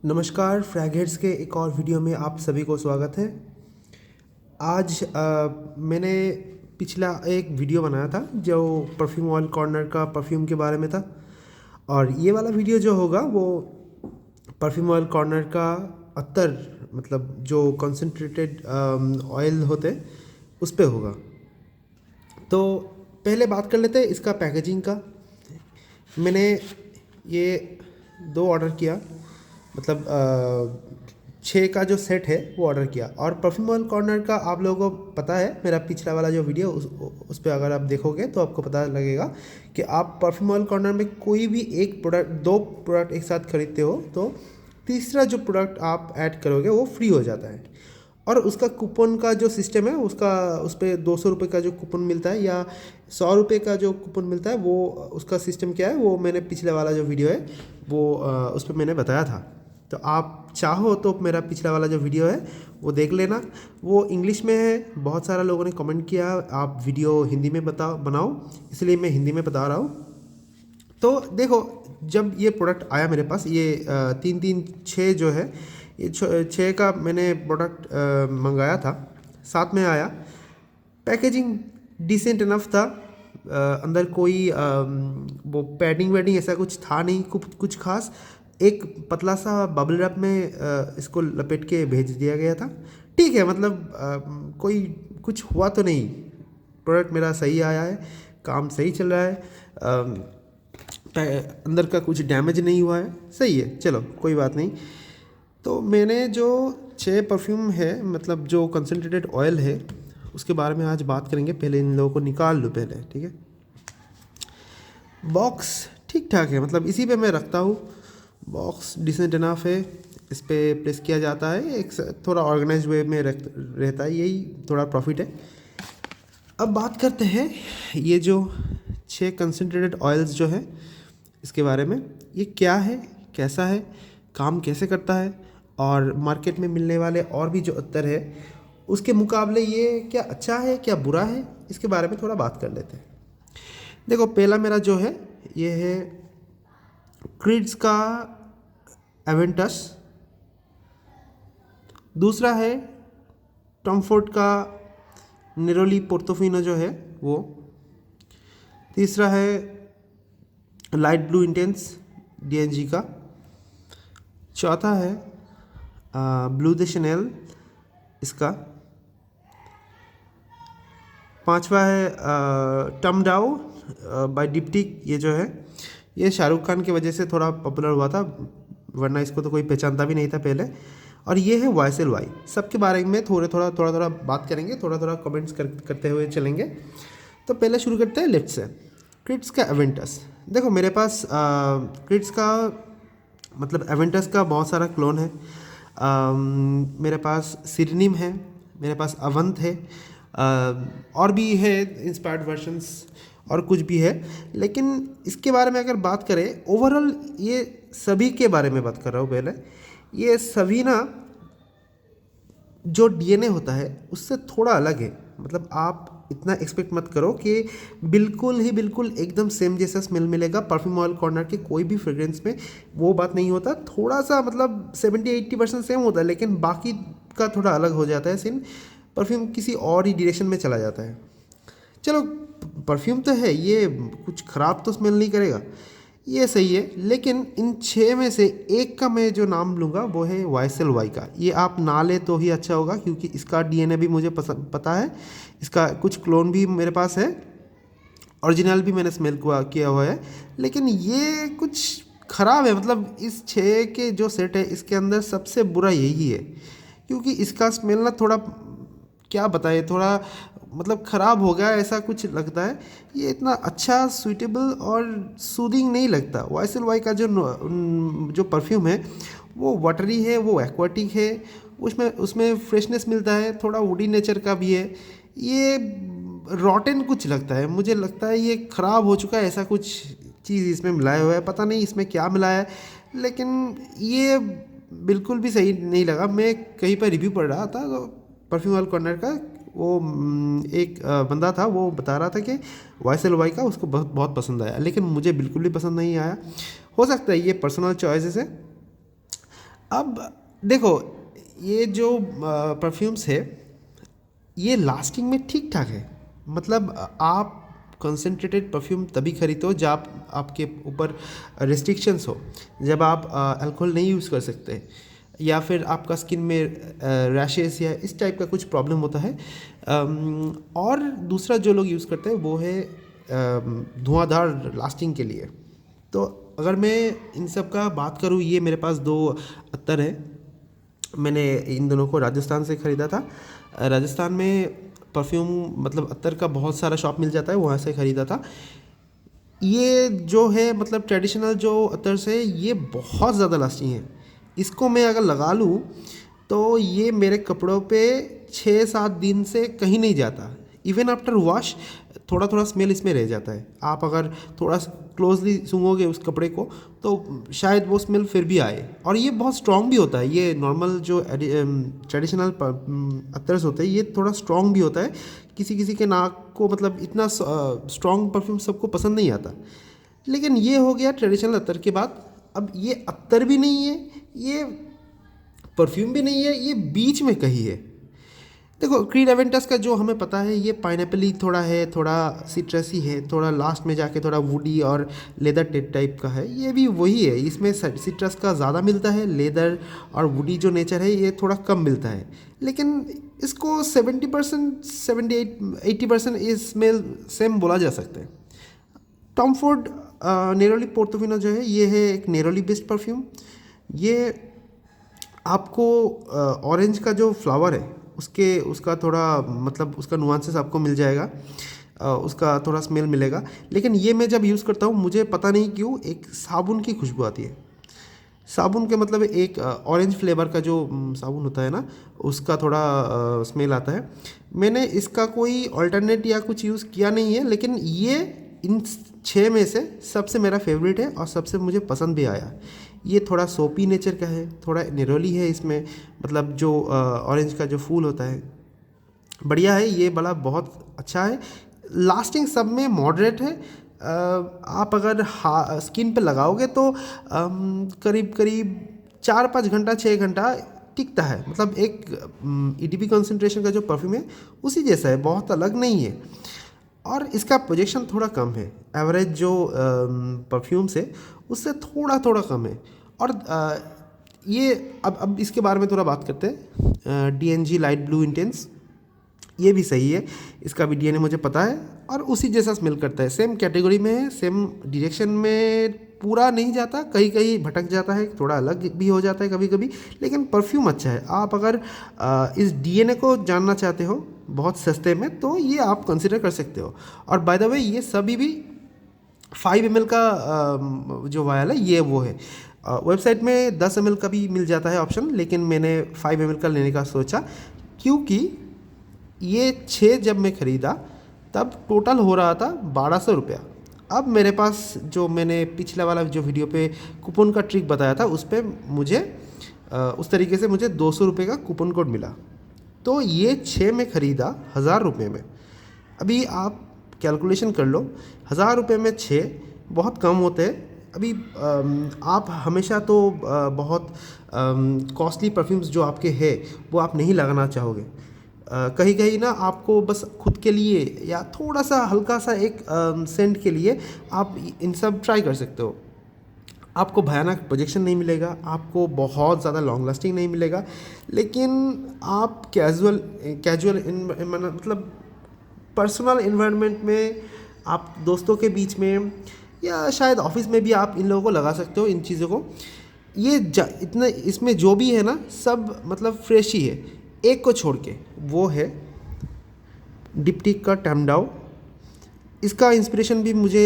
नमस्कार, फ्रैगहेड्स के एक और वीडियो में आप सभी को स्वागत है। आज मैंने पिछला एक वीडियो बनाया था जो परफ्यूम ऑयल कॉर्नर का परफ्यूम के बारे में था, और ये वाला वीडियो जो होगा वो परफ्यूम ऑयल कॉर्नर का अत्तर मतलब जो कंसंट्रेटेड ऑयल होते हैं उस पे होगा। तो पहले बात कर लेते हैं इसका पैकेजिंग का। मैंने ये 2 ऑर्डर किया, मतलब 6 का जो सेट है वो ऑर्डर किया। और परफ्यूम ऑयल कॉर्नर का आप लोगों को पता है, मेरा पिछला वाला जो वीडियो उस पर अगर आप देखोगे तो आपको पता लगेगा कि आप परफ्यूम ऑयल कॉर्नर में कोई भी एक प्रोडक्ट 2 प्रोडक्ट एक साथ खरीदते हो तो तीसरा जो प्रोडक्ट आप ऐड करोगे वो फ्री हो जाता है। और उसका कूपन का जो सिस्टम है उसका उस पर 200 रुपये का जो कूपन मिलता है या 100 रुपये का जो कूपन मिलता है, वो उसका सिस्टम क्या है वो मैंने पिछले वाला जो वीडियो है वो उस पर मैंने बताया था। तो आप चाहो तो मेरा पिछला वाला जो वीडियो है वो देख लेना। वो इंग्लिश में है, बहुत सारा लोगों ने कमेंट किया आप वीडियो हिंदी में बनाओ, इसलिए मैं हिंदी में बता रहा हूँ। तो देखो, जब ये प्रोडक्ट आया मेरे पास, ये 336 जो है, ये 6 का मैंने प्रोडक्ट मंगाया था, साथ में आया। पैकेजिंग डिसेंट इनफ था, अंदर कोई वो पैडिंग वैडिंग ऐसा कुछ था नहीं, कुछ खास। एक पतला सा बबल रैप में इसको लपेट के भेज दिया गया था। ठीक है, मतलब कोई कुछ हुआ तो नहीं, प्रोडक्ट मेरा सही आया है, काम सही चल रहा है, अंदर का कुछ डैमेज नहीं हुआ है, सही है, चलो कोई बात नहीं। तो मैंने जो 6 परफ्यूम है, मतलब जो कंसनट्रेटेड ऑयल है, उसके बारे में आज बात करेंगे। पहले इन लोगों को निकाल लूँ पहले, ठीक है। बॉक्स ठीक ठाक है, मतलब इसी पे मैं रखता हूँ। बॉक्स डिसेंट इनफ है, इस पर प्लेस किया जाता है, एक थोड़ा ऑर्गेनाइज वे में रहता है, यही थोड़ा प्रॉफिट है। अब बात करते हैं ये जो 6 कंसनट्रेटेड ऑयल्स जो है इसके बारे में। ये क्या है, कैसा है, काम कैसे करता है, और मार्केट में मिलने वाले और भी जो अत्तर है उसके मुकाबले ये क्या अच्छा है क्या बुरा है, इसके बारे में थोड़ा बात कर लेते हैं। देखो, पहला मेरा जो है ये है क्रीड्स का एवेंटस, दूसरा है टॉमफोर्ड का नेरोली पोर्तोफिनो जो है वो, तीसरा है लाइट ब्लू इंटेंस डीएनजी का, चौथा है ब्लू द शनेल इसका, पांचवा है टम डाउ बाय डिप्टिक। ये जो है ये शाहरुख खान की वजह से थोड़ा पॉपुलर हुआ था, वरना इसको तो कोई पहचानता भी नहीं था पहले। और ये है YSL-Y। सबके बारे में थोड़ा बात करेंगे, थोड़ा कमेंट्स करते हुए चलेंगे। तो पहले शुरू करते हैं लेफ्ट से, क्रिड्स का एवेंटस। देखो, मेरे पास क्रिड्स का मतलब एवेंटस का बहुत सारा क्लोन है। मेरे पास सिरनिम है, मेरे पास अवंत है, और भी है इंस्पायर्ड वर्जन्स और कुछ भी है। लेकिन इसके बारे में अगर बात करें ओवरऑल, ये सभी के बारे में बात कर रहा हूँ पहले। ये सभी ना जो डीएनए होता है उससे थोड़ा अलग है, मतलब आप इतना एक्सपेक्ट मत करो कि बिल्कुल एकदम सेम जैसा स्मेल मिलेगा परफ्यूम ऑयल कॉर्नर के कोई भी फ्रेग्रेंस में। वो बात नहीं होता, थोड़ा सा मतलब 70-80% सेम होता है, लेकिन बाकी का थोड़ा अलग हो जाता है सीन, परफ्यूम किसी और ही डायरेक्शन में चला जाता है। चलो, परफ्यूम तो है, ये कुछ ख़राब तो स्मेल नहीं करेगा, ये सही है। लेकिन इन 6 में से एक का मैं जो नाम लूँगा वो है YSL-Y का। ये आप ना ले तो ही अच्छा होगा, क्योंकि इसका डीएनए भी मुझे पता है, इसका कुछ क्लोन भी मेरे पास है, ओरिजिनल भी मैंने स्मेल किया हुआ है। लेकिन ये कुछ ख़राब है, मतलब इस 6 के जो सेट है इसके अंदर सबसे बुरा यही है, क्योंकि इसका स्मेल ना थोड़ा क्या बताए, थोड़ा मतलब ख़राब हो गया ऐसा कुछ लगता है। ये इतना अच्छा सूटेबल और सूदिंग नहीं लगता। YSL-Y का जो परफ्यूम है वो वाटरी है, वो एक्वाटिक है, उसमें फ्रेशनेस मिलता है, थोड़ा वुडी नेचर का भी है। ये रॉटन कुछ लगता है, मुझे लगता है ये ख़राब हो चुका है, ऐसा कुछ चीज़ इसमें मिलाया हुआ है, पता नहीं इसमें क्या मिलाया है, लेकिन ये बिल्कुल भी सही नहीं लगा। मैं कहीं पर रिव्यू पढ़ रहा था तो परफ्यूम ऑयल कॉर्नर का, वो एक बंदा था, वो बता रहा था कि YSL-Y का उसको बहुत पसंद आया, लेकिन मुझे बिल्कुल भी पसंद नहीं आया। हो सकता है ये पर्सनल चॉइसेस है। अब देखो, ये जो परफ्यूम्स है ये लास्टिंग में ठीक ठाक है। मतलब आप कंसंट्रेटेड परफ्यूम तभी खरीदो जब आपके ऊपर रिस्ट्रिक्शंस हो, जब आप अल्कोहल नहीं यूज़ कर सकते, या फिर आपका स्किन में रैशेस या इस टाइप का कुछ प्रॉब्लम होता है। और दूसरा जो लोग यूज़ करते हैं वो है धुआंधार लास्टिंग के लिए। तो अगर मैं इन सब का बात करूँ, ये मेरे पास दो अत्तर है। मैंने इन दोनों को राजस्थान से ख़रीदा था। राजस्थान में परफ्यूम मतलब अत्तर का बहुत सारा शॉप मिल जाता है, वहाँ से ख़रीदा था। ये जो है मतलब ट्रेडिशनल जो अत्तर से ये बहुत ज़्यादा लास्टिंग है। इसको मैं अगर लगा लूँ तो ये मेरे कपड़ों पे 6-7 दिन से कहीं नहीं जाता। इवन आफ्टर वॉश थोड़ा थोड़ा स्मेल इसमें रह जाता है। आप अगर थोड़ा क्लोजली सूंघोगे उस कपड़े को तो शायद वो स्मेल फिर भी आए। और ये बहुत स्ट्रॉन्ग भी होता है। ये नॉर्मल जो ट्रेडिशनल अत्तर्स होते हैं ये थोड़ा स्ट्रॉन्ग भी होता है। किसी किसी के नाक को मतलब इतना स्ट्रॉन्ग परफ्यूम सबको पसंद नहीं आता। लेकिन ये हो गया ट्रेडिशनल अत्तर के बाद। अब ये अत्तर भी नहीं है, ये परफ्यूम भी नहीं है, ये बीच में कहीं है। देखो, क्रीड एवेंटस का जो हमें पता है ये पाइनएप्पल थोड़ा है, थोड़ा सिट्रसी है, थोड़ा लास्ट में जाके थोड़ा वुडी और लेदर टाइप का है। ये भी वही है, इसमें सिट्रस का ज़्यादा मिलता है, लेदर और वुडी जो नेचर है ये थोड़ा कम मिलता है। लेकिन इसको 70%, 78-80% इस स्मेल सेम बोला जा सकता है। टॉम फोर्ड नेरोली पोर्टोफिनो जो है ये है एक नेरोली बेस्ड परफ्यूम। ये आपको ऑरेंज का जो फ्लावर है उसका थोड़ा मतलब उसका नुआंसेस आपको मिल जाएगा, उसका थोड़ा स्मेल मिलेगा। लेकिन ये मैं जब यूज़ करता हूँ मुझे पता नहीं क्यों एक साबुन की खुशबू आती है। साबुन के मतलब एक ऑरेंज फ्लेवर का जो साबुन होता है ना, उसका थोड़ा स्मेल आता है। मैंने इसका कोई अल्टरनेट या कुछ यूज़ किया नहीं है, लेकिन ये इन 6 में से सबसे मेरा फेवरेट है और सबसे मुझे पसंद भी आया। ये थोड़ा सोपी नेचर का है, थोड़ा नेरोली है इसमें, मतलब जो ऑरेंज का जो फूल होता है बढ़िया है। ये बड़ा बहुत अच्छा है। लास्टिंग सब में मॉडरेट है। आप अगर स्किन पे लगाओगे तो करीब करीब 4-5 घंटा 6 घंटा टिकता है। मतलब एक ईडीपी कंसंट्रेशन का जो परफ्यूम है उसी जैसा है, बहुत अलग नहीं है। और इसका प्रोजेक्शन थोड़ा कम है, एवरेज जो परफ्यूम्स है उससे थोड़ा थोड़ा कम है। और ये अब इसके बारे में थोड़ा बात करते हैं। DNG लाइट ब्लू इंटेंस, ये भी सही है, इसका भी DNA मुझे पता है और उसी जैसा स्मेल करता है, सेम कैटेगरी में है, सेम डायरेक्शन में पूरा नहीं जाता, कहीं कहीं भटक जाता है, थोड़ा अलग भी हो जाता है कभी कभी, लेकिन परफ्यूम अच्छा है। आप अगर इस DNA को जानना चाहते हो बहुत सस्ते में तो ये आप कंसिडर कर सकते हो। और बाय द वे ये सभी भी 5 ml का जो वायल है ये वो है। वेबसाइट में 10 ml का भी मिल जाता है ऑप्शन, लेकिन मैंने 5 ml का लेने का सोचा क्योंकि ये 6 जब मैं ख़रीदा तब टोटल हो रहा था 1200 रुपया। अब मेरे पास जो मैंने पिछला वाला जो वीडियो पे कूपन का ट्रिक बताया था उस पर मुझे उस तरीके से मुझे 200 रुपये का कूपन कोड मिला। तो ये 6 में ख़रीदा 1000 रुपये में। अभी आप कैलकुलेशन कर लो, 1000 रुपये में 6 बहुत कम होते हैं। अभी आप हमेशा तो बहुत कॉस्टली परफ्यूम्स जो आपके हैं वो आप नहीं लगाना चाहोगे। कहीं कहीं ना आपको बस खुद के लिए या थोड़ा सा हल्का सा एक सेंट के लिए आप इन सब ट्राई कर सकते हो। आपको भयानक प्रोजेक्शन नहीं मिलेगा, आपको बहुत ज़्यादा लॉन्ग लास्टिंग नहीं मिलेगा, लेकिन आप कैजुअल मतलब पर्सनल इन्वायरमेंट में, आप दोस्तों के बीच में या शायद ऑफिस में भी आप इन लोगों को लगा सकते हो इन चीज़ों को। ये इतना इसमें जो भी है ना सब मतलब फ्रेश ही है, एक को छोड़ के, वो है डिप्टिक का टैमडाओ। इसका इंस्पिरेशन भी मुझे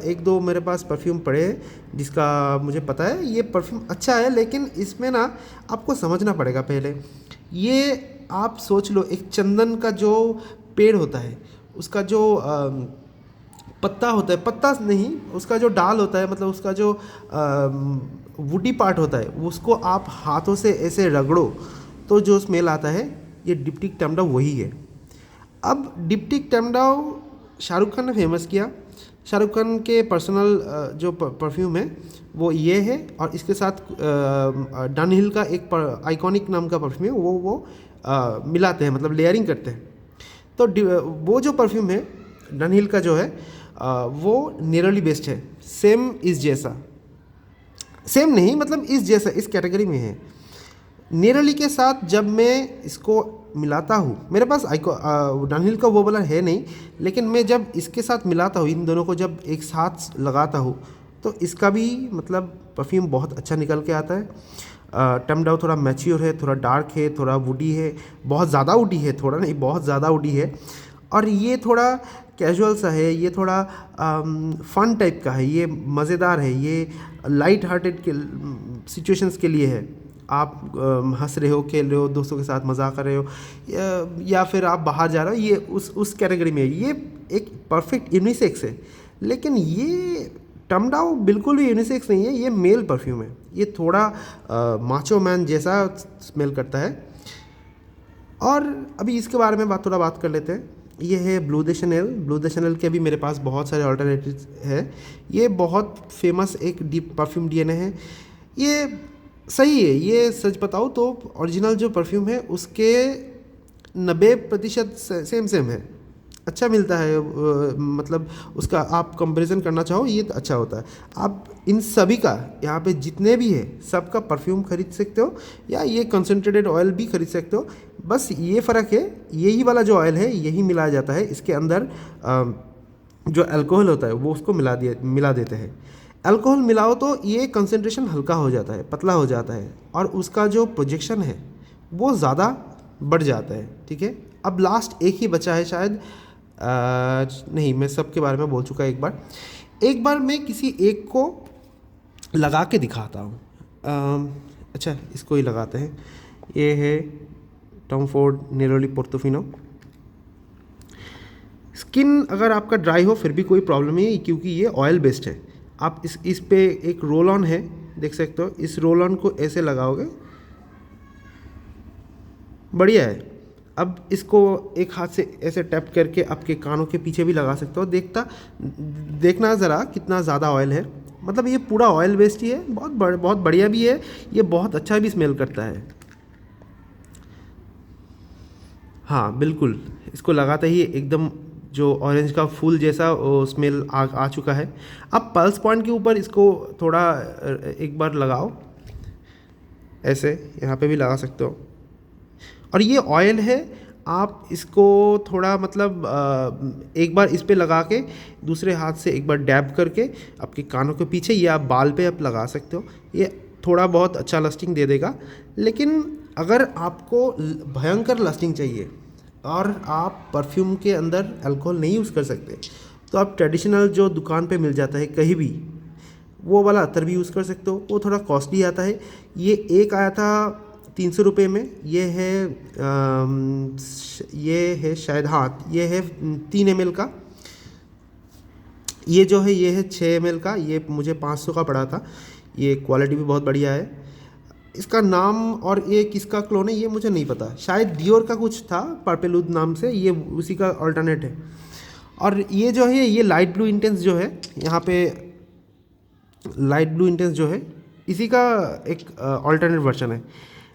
1-2 मेरे पास परफ्यूम पड़े हैं जिसका मुझे पता है ये परफ्यूम अच्छा है, लेकिन इसमें ना आपको समझना पड़ेगा पहले। ये आप सोच लो एक चंदन का जो पेड़ होता है उसका जो पत्ता होता है, पत्ता नहीं उसका जो डाल होता है, मतलब उसका जो वुडी पार्ट होता है उसको आप हाथों से ऐसे रगड़ो तो जो स्मेल आता है, ये डिप्टिक टैमडाओ वही है। अब डिप्टिक टैमडाओ शाहरुख खान ने फेमस किया, शाहरुख खान के पर्सनल जो परफ्यूम है वो ये है, और इसके साथ डनहिल का एक आइकॉनिक नाम का परफ्यूम है, वो मिलाते हैं, मतलब लेयरिंग करते हैं। तो वो जो परफ्यूम है डनहिल का जो है वो नेरोली बेस्ड है, सेम इस जैसा, सेम नहीं मतलब इस जैसा, इस कैटेगरी में है। नेरोली के साथ जब मैं इसको मिलाता हूँ, मेरे पास डनहिल का वो वाला है नहीं, लेकिन मैं जब इसके साथ मिलाता हूँ, इन दोनों को जब एक साथ लगाता हूँ, तो इसका भी मतलब परफ्यूम बहुत अच्छा निकल के आता है। टमडाउ थोड़ा मैच्योर है, थोड़ा डार्क है, थोड़ा वुडी है, बहुत ज़्यादा वुडी है, थोड़ा नहीं बहुत ज़्यादा वुडी है। और ये थोड़ा कैजुअल सा है, ये थोड़ा फन टाइप का है, ये मज़ेदार है, ये लाइट हार्टेड के सिचुएशंस के लिए है। आप हंस रहे हो, खेल रहे हो, दोस्तों के साथ मज़ाक कर रहे हो, या फिर आप बाहर जा रहे हो, ये उस कैटेगरी में है। ये एक परफेक्ट यूनिसेक्स है, लेकिन ये टमडाउ बिल्कुल भी यूनिसेक्स नहीं है, ये मेल परफ्यूम है। ये थोड़ा माचो मैन जैसा स्मेल करता है। और अभी इसके बारे में थोड़ा बात कर लेते हैं। ये है blue the Chanel. Blue the Chanel के भी मेरे पास बहुत सारे ऑल्टरनेटिव्स है। ये बहुत फेमस एक डीप परफ्यूम डीएनए है। ये सही है, ये सच बताऊँ तो ओरिजिनल जो परफ्यूम है उसके 90% सेम है, अच्छा मिलता है। मतलब उसका आप कंपैरिजन करना चाहो ये तो अच्छा होता है। आप इन सभी का यहाँ पे जितने भी है सबका परफ्यूम खरीद सकते हो, या ये कंसनट्रेटेड ऑयल भी खरीद सकते हो। बस ये फ़र्क है, यही वाला जो ऑयल है यही मिलाया जाता है, इसके अंदर जो अल्कोहल होता है वो उसको मिला देते हैं। अल्कोहल मिलाओ तो ये कंसंट्रेशन हल्का हो जाता है, पतला हो जाता है, और उसका जो प्रोजेक्शन है वो ज़्यादा बढ़ जाता है। ठीक है, अब लास्ट एक ही बचा है शायद, नहीं मैं सबके बारे में बोल चुका एक बार मैं किसी एक को लगा के दिखाता हूँ। अच्छा इसको ही लगाते हैं। ये है Tom Ford neroli Portofino. Skin अगर आपका ड्राई हो फिर भी कोई प्रॉब्लम नहीं है, क्योंकि ये ऑयल बेस्ड है। आप इस पे एक रोल ऑन है, देख सकते हो। इस रोल ऑन को ऐसे लगाओगे, बढ़िया है। अब इसको एक हाथ से ऐसे टैप करके आपके कानों के पीछे भी लगा सकते हो। देखना ज़रा कितना ज़्यादा ऑयल है, मतलब ये पूरा ऑयल बेस्ड ही है, बहुत बढ़िया भी है, ये बहुत अच्छा भी स्मेल करता है। हाँ बिल्कुल, इसको लगाते ही एकदम जो ऑरेंज का फूल जैसा स्मेल आ चुका है। अब पल्स पॉइंट के ऊपर इसको थोड़ा एक बार लगाओ, ऐसे यहाँ पे भी लगा सकते हो। और ये ऑयल है, आप इसको थोड़ा मतलब एक बार इस पे लगा के दूसरे हाथ से एक बार डैब करके आपके कानों के पीछे या बाल पे आप लगा सकते हो। ये थोड़ा बहुत अच्छा लस्टिंग दे देगा। लेकिन अगर आपको भयंकर लस्टिंग चाहिए और आप परफ्यूम के अंदर अल्कोहल नहीं यूज़ कर सकते, तो आप ट्रेडिशनल जो दुकान पे मिल जाता है कहीं भी, वो वाला अतर भी यूज़ कर सकते हो। वो थोड़ा कॉस्टली आता है। ये एक आया था 300 रुपये में। ये है शायद, हाँ ये है 3 ml का। ये जो है ये है 6 ml का। ये मुझे 500 का पड़ा था। ये क्वालिटी भी बहुत बढ़िया है। इसका नाम और ये किसका क्लोन है ये मुझे नहीं पता, शायद डियोर का कुछ था पर्पेलूद नाम से, ये उसी का अल्टरनेट है। और ये जो है ये लाइट ब्लू इंटेंस जो है, यहाँ पे लाइट ब्लू इंटेंस जो है इसी का एक अल्टरनेट वर्जन है।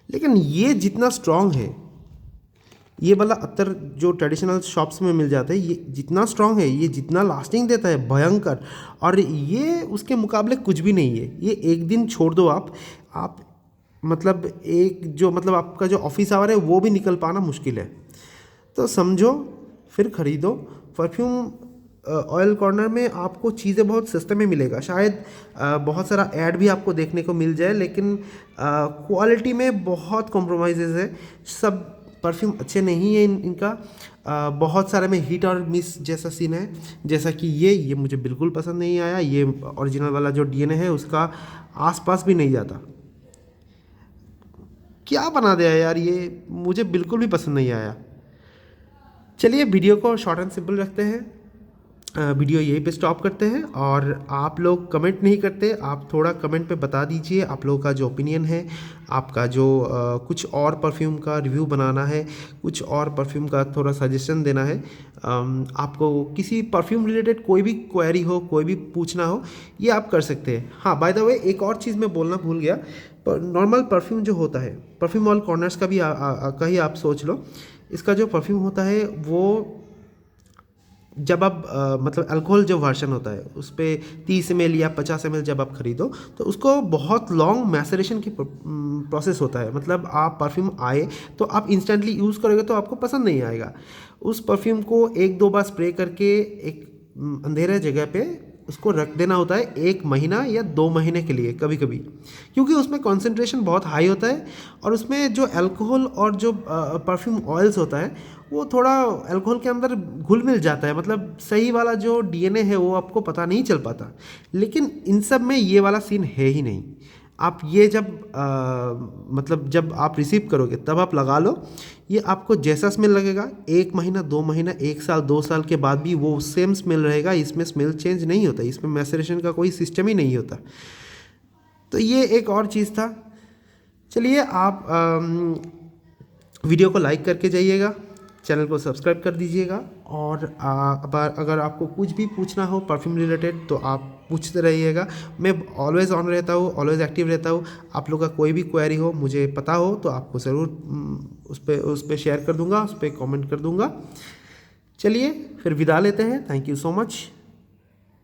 लेकिन ये जितना स्ट्रॉन्ग है, ये वाला अत्तर जो ट्रेडिशनल शॉप्स में मिल जाता है, ये जितना स्ट्रॉन्ग है, ये जितना लास्टिंग देता है भयंकर, और ये उसके मुकाबले कुछ भी नहीं है। ये एक दिन छोड़ दो आप मतलब एक जो मतलब आपका जो ऑफिस आवर है वो भी निकल पाना मुश्किल है। तो समझो फिर ख़रीदो परफ्यूम। ऑयल कॉर्नर में आपको चीज़ें बहुत सस्ते में मिलेगा। शायद बहुत सारा ऐड भी आपको देखने को मिल जाए, लेकिन क्वालिटी में बहुत कॉम्प्रोमाइज़ है। सब परफ्यूम अच्छे नहीं है इनका। बहुत सारे में हिट और मिस जैसा सीन है, जैसा कि ये मुझे बिल्कुल पसंद नहीं आया। ये ओरिजिनल वाला जो डीएनए है उसका आसपास भी नहीं जाता। क्या बना दिया यार, ये मुझे बिल्कुल भी पसंद नहीं आया। चलिए वीडियो को शॉर्ट एंड सिंपल रखते हैं। वीडियो यहीं पे स्टॉप करते हैं। और आप लोग कमेंट नहीं करते, आप थोड़ा कमेंट पे बता दीजिए आप लोगों का जो ओपिनियन है, आपका जो कुछ और परफ्यूम का रिव्यू बनाना है, कुछ और परफ्यूम का थोड़ा सजेशन देना है, आपको किसी परफ्यूम रिलेटेड कोई भी क्वेरी हो, कोई भी पूछना हो, ये आप कर सकते हैं। हाँ, बाय द वे एक और चीज़ मैं बोलना भूल गया, नॉर्मल परफ्यूम जो होता है, परफ्यूम ऑल कॉर्नर्स का भी का ही आप सोच लो, इसका जो परफ्यूम होता है वो जब आप मतलब अल्कोहल जो वर्जन होता है उस पर 30 ml या 50 ml जब आप खरीदो तो उसको बहुत लॉन्ग मैसरेशन की प्रोसेस होता है। मतलब आप परफ्यूम आए तो आप इंस्टेंटली यूज़ करोगे तो आपको पसंद नहीं आएगा। उस परफ्यूम को एक दो बार स्प्रे करके एक अंधेरे जगह पे उसको रख देना होता है 1 महीना या 2 महीने के लिए कभी कभी, क्योंकि उसमें कॉन्सेंट्रेशन बहुत हाई होता है और उसमें जो अल्कोहल और जो परफ्यूम ऑयल्स होता है वो थोड़ा अल्कोहल के अंदर घुल मिल जाता है। मतलब सही वाला जो डीएनए है वो आपको पता नहीं चल पाता। लेकिन इन सब में ये वाला सीन है ही नहीं। आप ये जब मतलब जब आप रिसीव करोगे तब आप लगा लो, ये आपको जैसा स्मेल लगेगा 1 महीना 2 महीना 1 साल 2 साल के बाद भी वो सेम स्मेल रहेगा। इसमें स्मेल चेंज नहीं होता, इसमें मैसरेशन का कोई सिस्टम ही नहीं होता। तो ये एक और चीज़ था। चलिए आप वीडियो को लाइक करके जाइएगा, चैनल को सब्सक्राइब कर दीजिएगा। और अगर आपको कुछ भी पूछना हो परफ्यूम रिलेटेड तो आप पूछते रहिएगा। मैं ऑलवेज़ ऑन रहता हूँ, ऑलवेज़ एक्टिव रहता हूँ। आप लोग का कोई भी क्वेरी हो, मुझे पता हो तो आपको ज़रूर उस पर शेयर कर दूँगा, उस पर कमेंट कर दूँगा। चलिए फिर विदा लेते हैं। Thank you so much.